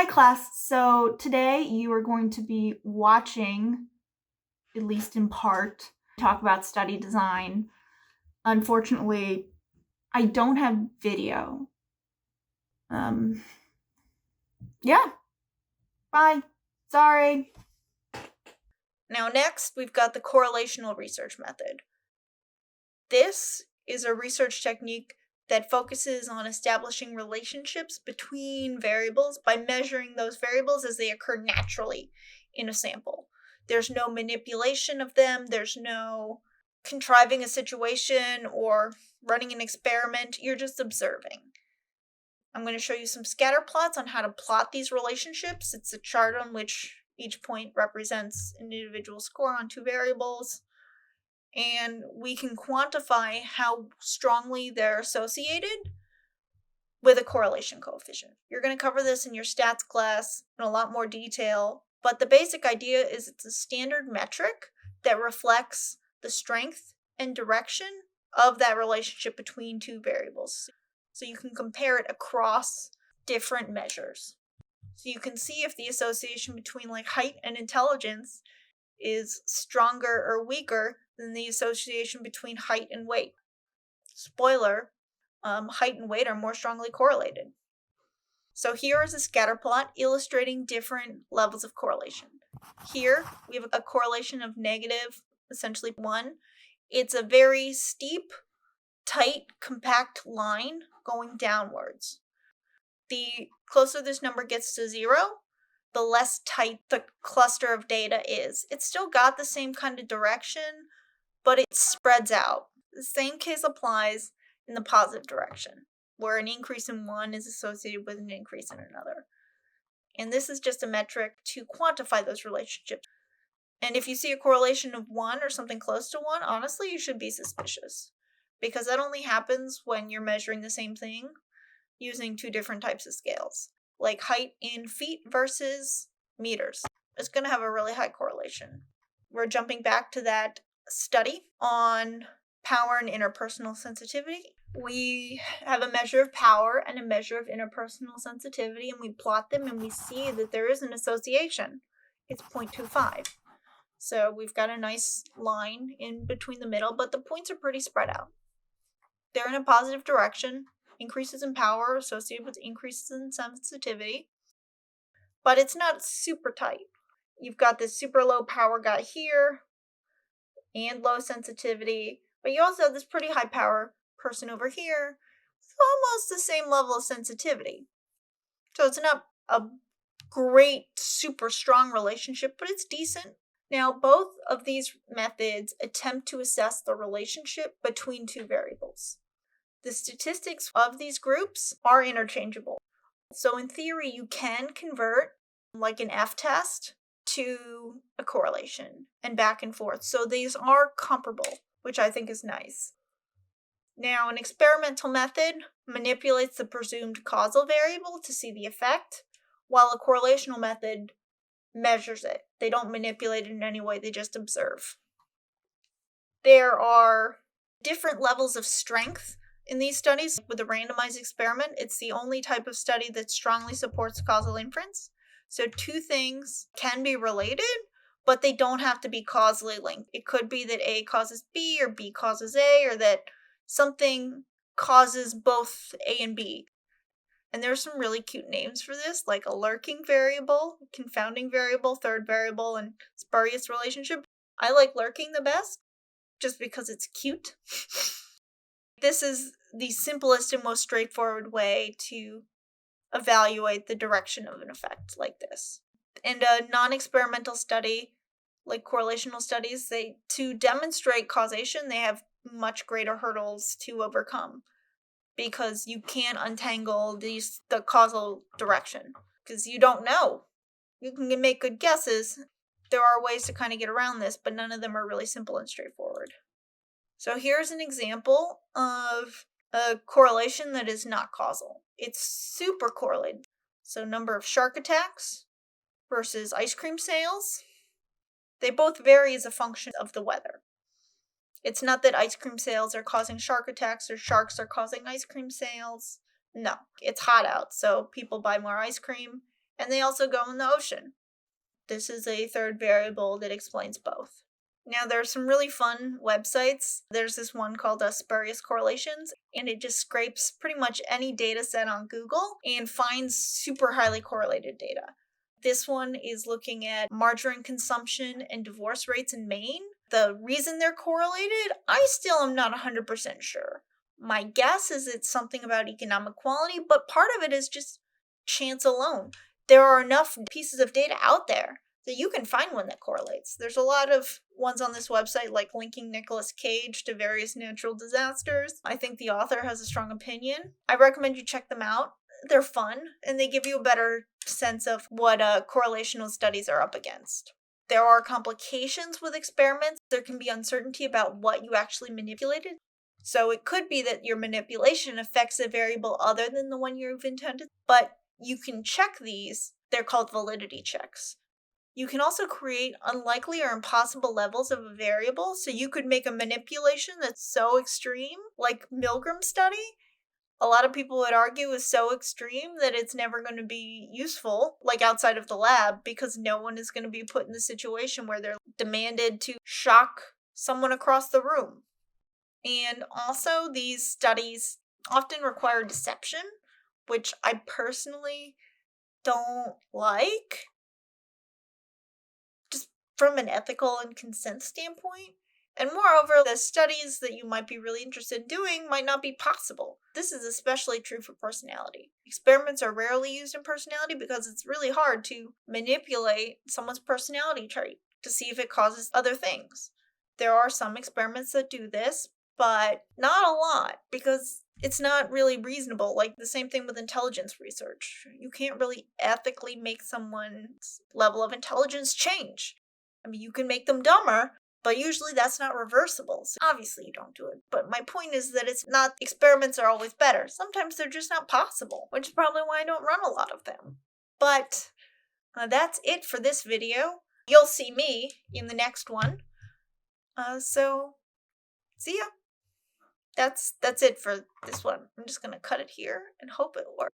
Hi class, so today you are going to be watching, at least in part, talk about study design. Unfortunately, I don't have video. Yeah, bye, sorry. Now next, we've got the correlational research method. This is a research technique that focuses on establishing relationships between variables by measuring those variables as they occur naturally in a sample. There's no manipulation of them, there's no contriving a situation or running an experiment, you're just observing. I'm going to show you some scatter plots on how to plot these relationships. It's a chart on which each point represents an individual score on two variables. And we can quantify how strongly they're associated with a correlation coefficient. You're going to cover this in your stats class in a lot more detail, but the basic idea is it's a standard metric that reflects the strength and direction of that relationship between two variables. So you can compare it across different measures. So you can see if the association between like height and intelligence is stronger or weaker than the association between height and weight. Spoiler, height and weight are more strongly correlated. So here is a scatter plot illustrating different levels of correlation. Here we have a correlation of negative, essentially 1. It's a very steep, tight, compact line going downwards. The closer this number gets to 0, the less tight the cluster of data is. It's still got the same kind of direction, but it spreads out. The same case applies in the positive direction, where an increase in one is associated with an increase in another. And this is just a metric to quantify those relationships. And if you see a correlation of 1 or something close to 1, honestly, you should be suspicious, because that only happens when you're measuring the same thing using two different types of scales. Like height in feet versus meters. It's going to have a really high correlation. We're jumping back to that study on power and interpersonal sensitivity. We have a measure of power and a measure of interpersonal sensitivity, and we plot them and we see that there is an association. It's 0.25. So we've got a nice line in between the middle, but the points are pretty spread out. They're in a positive direction. Increases in power associated with increases in sensitivity, but it's not super tight. You've got this super low power guy here and low sensitivity, but you also have this pretty high power person over here. It's almost the same level of sensitivity. So it's not a great, super strong relationship, but it's decent. Now, both of these methods attempt to assess the relationship between two variables. The statistics of these groups are interchangeable. So in theory, you can convert like an F-test to a correlation and back and forth. So these are comparable, which I think is nice. Now, an experimental method manipulates the presumed causal variable to see the effect, while a correlational method measures it. They don't manipulate it in any way, they just observe. There are different levels of strength in these studies. With a randomized experiment, it's the only type of study that strongly supports causal inference. So two things can be related, but they don't have to be causally linked. It could be that A causes B or B causes A, or that something causes both A and B. And there's some really cute names for this, like a lurking variable, confounding variable, third variable, and spurious relationship. I like lurking the best, just because it's cute. This is the simplest and most straightforward way to evaluate the direction of an effect like this. In a non-experimental study, like correlational studies, to demonstrate causation, they have much greater hurdles to overcome, because you can't untangle the causal direction, because you don't know. You can make good guesses. There are ways to kind of get around this, but none of them are really simple and straightforward. So here's an example of a correlation that is not causal. It's super correlated. So number of shark attacks versus ice cream sales. They both vary as a function of the weather. It's not that ice cream sales are causing shark attacks or sharks are causing ice cream sales. No, it's hot out, so people buy more ice cream, and they also go in the ocean. This is a third variable that explains both. Now, there are some really fun websites. There's this one called Asparagus Correlations, and it just scrapes pretty much any data set on Google and finds super highly correlated data. This one is looking at margarine consumption and divorce rates in Maine. The reason they're correlated, I still am not 100% sure. My guess is it's something about economic quality, but part of it is just chance alone. There are enough pieces of data out there that you can find one that correlates. There's a lot of ones on this website, like linking Nicolas Cage to various natural disasters. I think the author has a strong opinion. I recommend you check them out. They're fun, and they give you a better sense of what correlational studies are up against. There are complications with experiments. There can be uncertainty about what you actually manipulated. So it could be that your manipulation affects a variable other than the one you've intended, but you can check these. They're called validity checks. You can also create unlikely or impossible levels of a variable, so you could make a manipulation that's so extreme, like Milgram study. A lot of people would argue is so extreme that it's never going to be useful, like outside of the lab, because no one is going to be put in the situation where they're demanded to shock someone across the room. And also, these studies often require deception, which I personally don't like, just from an ethical and consent standpoint. And moreover, the studies that you might be really interested in doing might not be possible. This is especially true for personality. Experiments are rarely used in personality because it's really hard to manipulate someone's personality trait to see if it causes other things. There are some experiments that do this, but not a lot, because it's not really reasonable. Like the same thing with intelligence research. You can't really ethically make someone's level of intelligence change. I mean, you can make them dumber, but usually that's not reversible. So obviously you don't do it. But my point is that it's not, experiments are always better. Sometimes they're just not possible, which is probably why I don't run a lot of them. But that's it for this video. You'll see me in the next one. So see ya. That's it for this one. I'm just going to cut it here and hope it works.